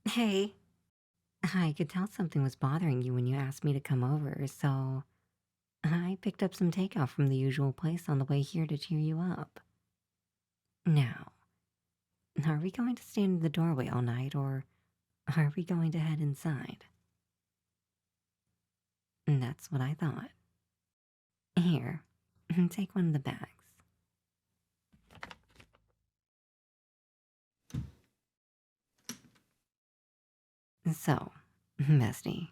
Hey, I could tell something was bothering you when you asked me to come over, so I picked up some takeout from the usual place on the way here to cheer you up. Now, are we going to stand in the doorway all night or are we going to head inside? And that's what I thought. Here, take one of the bags. So, bestie,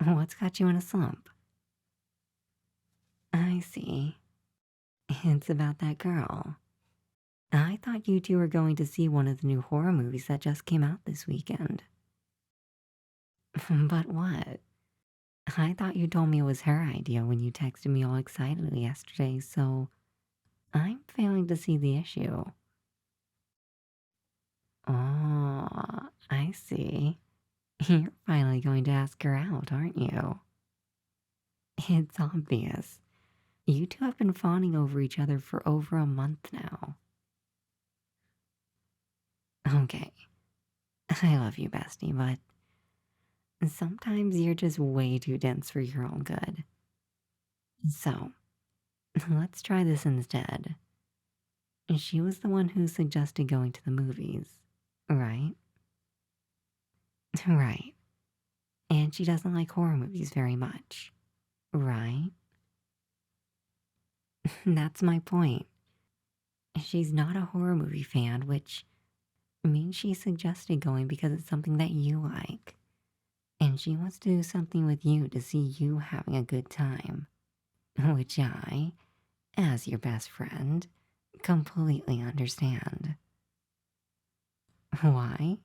what's got you in a slump? I see. It's about that girl. I thought you two were going to see one of the new horror movies that just came out this weekend. But what? I thought you told me it was her idea when you texted me all excitedly yesterday, so I'm failing to see the issue. Oh, I see. You're finally going to ask her out, aren't you? It's obvious. You two have been fawning over each other for over a month now. Okay, I love you, bestie, but sometimes you're just way too dense for your own good. So, let's try this instead. She was the one who suggested going to the movies, right? Right. And she doesn't like horror movies very much, right? That's my point. She's not a horror movie fan, which means she suggested going because it's something that you like. And she wants to do something with you to see you having a good time, which I, as your best friend, completely understand. Why?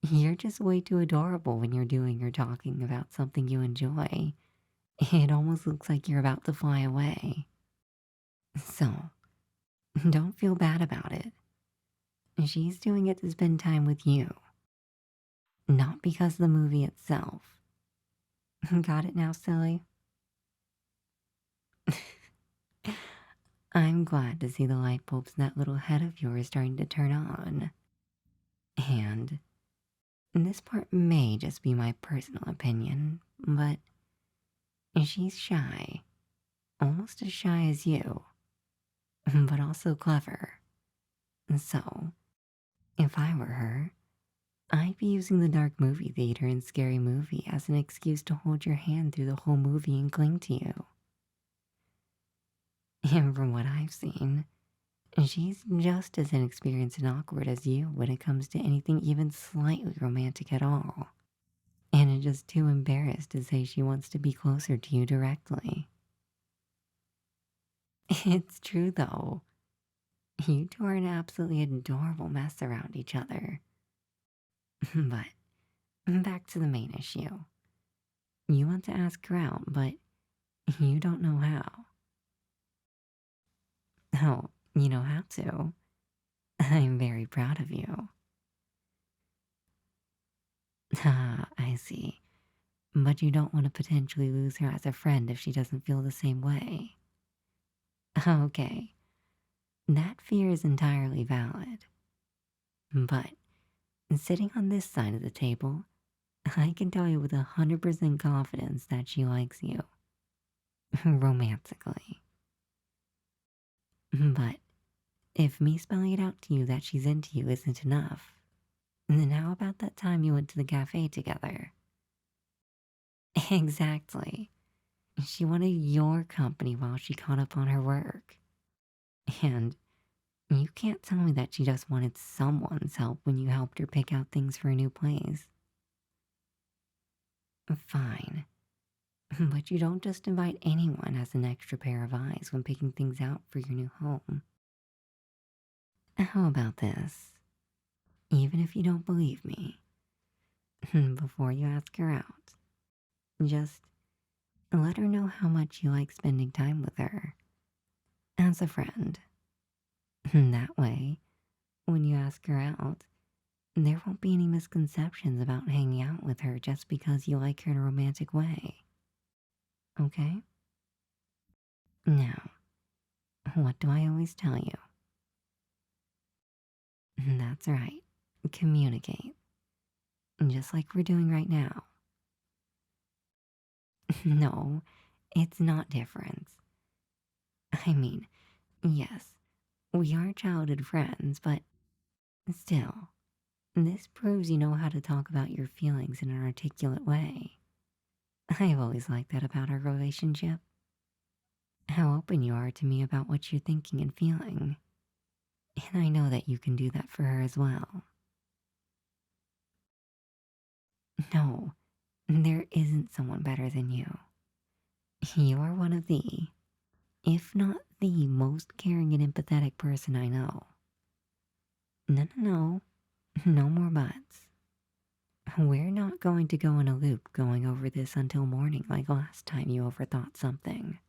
You're just way too adorable when you're doing or talking about something you enjoy. It almost looks like you're about to fly away. So, don't feel bad about it. She's doing it to spend time with you, not because of the movie itself. Got it now, silly? I'm glad to see the light bulbs in that little head of yours starting to turn on. And this part may just be my personal opinion, but she's shy. Almost as shy as you, but also clever. So, if I were her, I'd be using the dark movie theater and scary movie as an excuse to hold your hand through the whole movie and cling to you. And from what I've seen, she's just as inexperienced and awkward as you when it comes to anything even slightly romantic at all. And is just too embarrassed to say she wants to be closer to you directly. It's true though. You two are an absolutely adorable mess around each other. But back to the main issue. You want to ask her out, but you don't know how. Oh, you know how to. I'm very proud of you. Ah, I see. But you don't want to potentially lose her as a friend if she doesn't feel the same way. Okay, that fear is entirely valid. But sitting on this side of the table, I can tell you with 100% confidence that she likes you. Romantically. But if me spelling it out to you that she's into you isn't enough, then how about that time you went to the cafe together? Exactly. She wanted your company while she caught up on her work. And you can't tell me that she just wanted someone's help when you helped her pick out things for a new place. Fine. But you don't just invite anyone as an extra pair of eyes when picking things out for your new home. How about this? Even if you don't believe me, before you ask her out, just let her know how much you like spending time with her as a friend. That way, when you ask her out, there won't be any misconceptions about hanging out with her just because you like her in a romantic way. Okay? Now, what do I always tell you? That's right. Communicate. just like we're doing right now. No, it's not different. I mean, yes, we are childhood friends, but still, this proves you know how to talk about your feelings in an articulate way. I've always liked that about our relationship. How open you are to me about what you're thinking and feeling. And I know that you can do that for her as well. No, there isn't someone better than you. You are one of the, if not the most caring and empathetic person I know. No, no, no. No more buts. We're not going to go in a loop going over this until morning like last time you overthought something.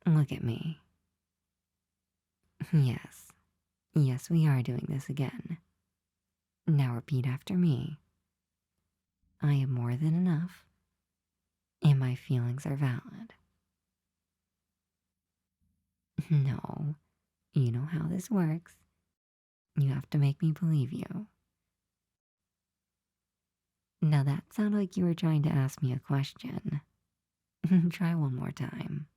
Look at me. Yes. Yes, we are doing this again. Now repeat after me. I am more than enough, and my feelings are valid. No, you know how this works. You have to make me believe you. Now that sounded like you were trying to ask me a question. Try one more time.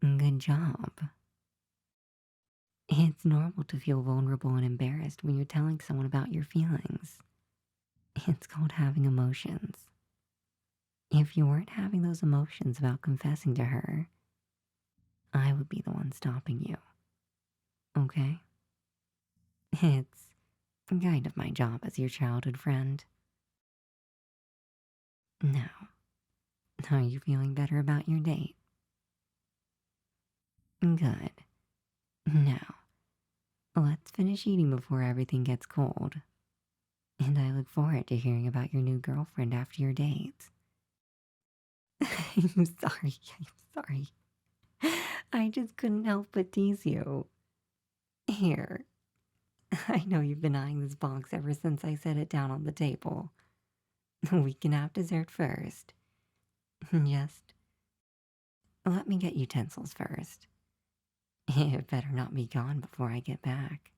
Good job. It's normal to feel vulnerable and embarrassed when you're telling someone about your feelings. It's called having emotions. If you weren't having those emotions about confessing to her, I would be the one stopping you. Okay? It's kind of my job as your childhood friend. Now, are you feeling better about your date? Good. Now, let's finish eating before everything gets cold. And I look forward to hearing about your new girlfriend after your date. I'm sorry. I'm sorry. I just couldn't help but tease you. Here. I know you've been eyeing this box ever since I set it down on the table. We can have dessert first. Just let me get utensils first. It better not be gone before I get back.